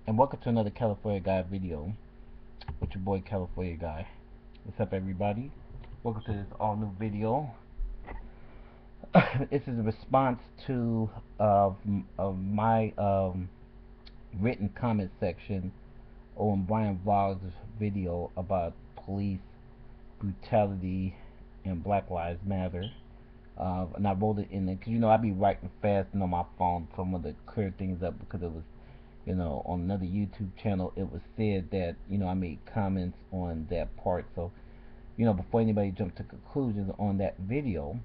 And welcome to another California Guy video with your boy California Guy. What's up, everybody? Welcome to this all new video. This is a response to of my written comment section on Brian Vlogg's video about police brutality and Black Lives Matter. And I wrote it in there because I be writing fast and on my phone, so I wanted to clear things up because it was on another YouTube channel, it was said that, I made comments on that part. So, before anybody jumped to conclusions on that video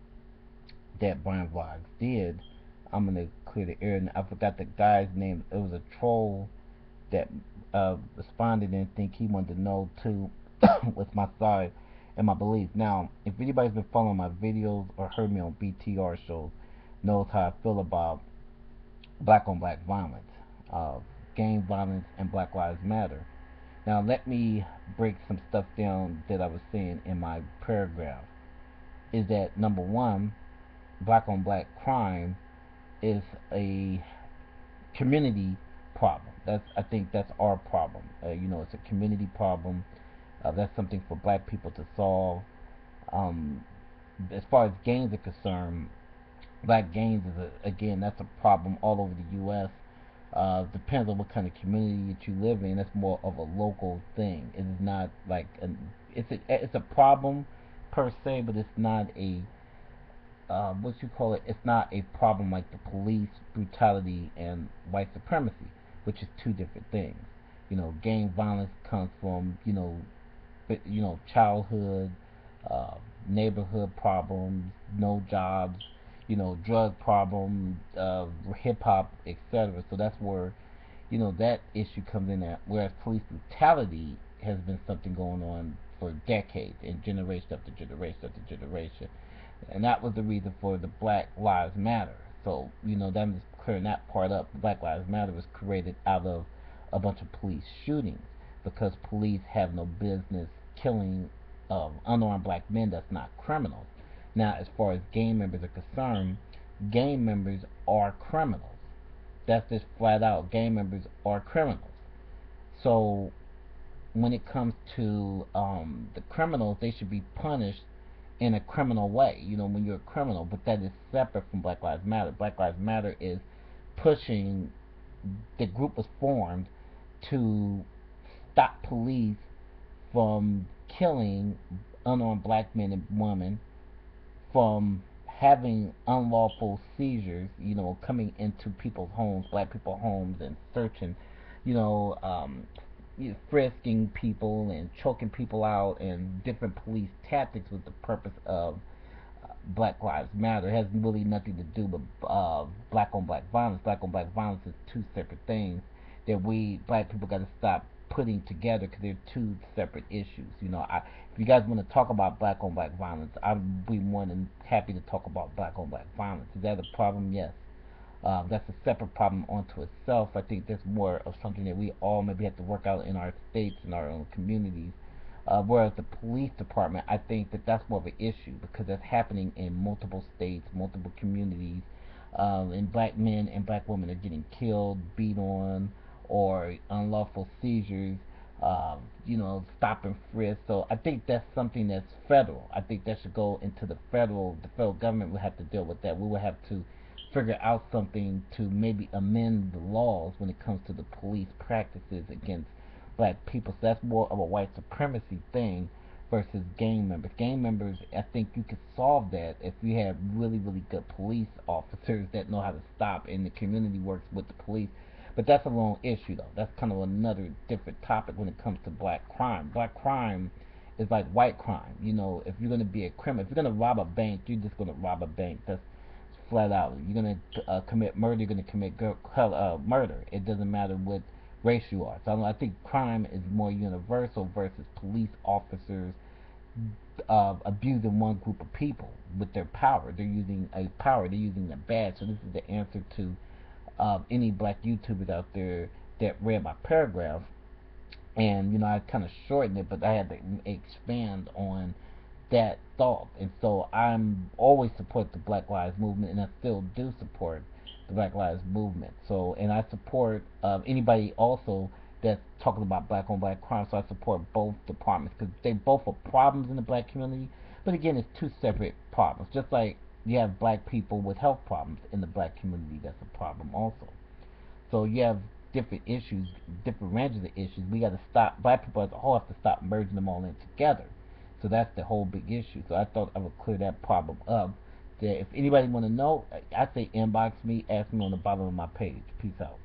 that Brian Vlogs did, I'm going to clear the air. And I forgot the guy's name. It was a troll that responded and think he wanted to know, too, with my side and my belief. Now, if anybody's been following my videos or heard me on BTR shows, knows how I feel about black on black violence, gang violence, and Black Lives Matter. Now, let me break some stuff down that I was saying in my paragraph. Is that number one, black on black crime is a community problem. I think that's our problem. It's a community problem. That's something for black people to solve. Um, as far as gangs are concerned, black gangs again, that's a problem all over the U.S. Depends on what kind of community that you live in. That's more of a local thing. It is not like it's a problem per se, but it's not a what you call it. It's not a problem like the police brutality and white supremacy, which is two different things. Gang violence comes from childhood, uh, neighborhood problems, no jobs, drug problem, hip hop, etc. So that's where that issue comes in at. Whereas police brutality has been something going on for decades and generation after generation after generation, and that was the reason for the Black Lives Matter. So them just clearing that part up. Black Lives Matter was created out of a bunch of police shootings because police have no business killing unarmed black men that's not criminals. Now, as far as gang members are concerned, gang members are criminals. That's just flat out. Gang members are criminals. So when it comes to the criminals, they should be punished in a criminal way. When you're a criminal, but that is separate from Black Lives Matter. Black Lives Matter is pushing. The group was formed to stop police from killing unarmed black men and women, from having unlawful seizures, coming into people's homes, black people's homes, and searching, you know, um, frisking people and choking people out, and different police tactics with the purpose of Black Lives Matter. It has really nothing to do with black on black violence. Black on black violence is two separate things that we black people got to stop putting together because they're two separate issues. If you guys want to talk about black on black violence, I'd be more than happy to talk about black on black violence. Is that a problem? Yes. That's a separate problem unto itself. I think that's more of something that we all maybe have to work out in our states and our own communities. Whereas the police department, I think that that's more of an issue because that's happening in multiple states, multiple communities, and black men and black women are getting killed, beat on, or unlawful seizures, stop and frisk. So I think that's something that's federal. I think that should go into the federal government will have to deal with that. We will have to figure out something to maybe amend the laws when it comes to the police practices against black people. So that's more of a white supremacy thing versus gang members. Gang members, I think you could solve that if you have really, really good police officers that know how to stop and the community works with the police. But that's a long issue, though. That's kind of another different topic when it comes to black crime. Black crime is like white crime. If you're going to be a criminal, if you're going to rob a bank, you're just going to rob a bank. That's flat out. You're going to commit murder, you're going to commit murder. It doesn't matter what race you are. So I think crime is more universal versus police officers abusing one group of people with their power. They're using a power. They're using a badge. So this is the answer to any black YouTubers out there that read my paragraph. And I kind of shortened it, but I had to expand on that thought. And so I'm always support the Black Lives Movement, and I still do support the Black Lives Movement. So, and I support anybody also that's talking about black on black crime. So I support both departments because they both are problems in the black community. But again, it's two separate problems. Just like you have black people with health problems in the black community, that's a problem also. So you have different issues, different ranges of issues. We got to stop. Black people as a whole have to stop merging them all in together. So that's the whole big issue. So I thought I would clear that problem up. That if anybody want to know, I say inbox me, ask me on the bottom of my page. Peace out.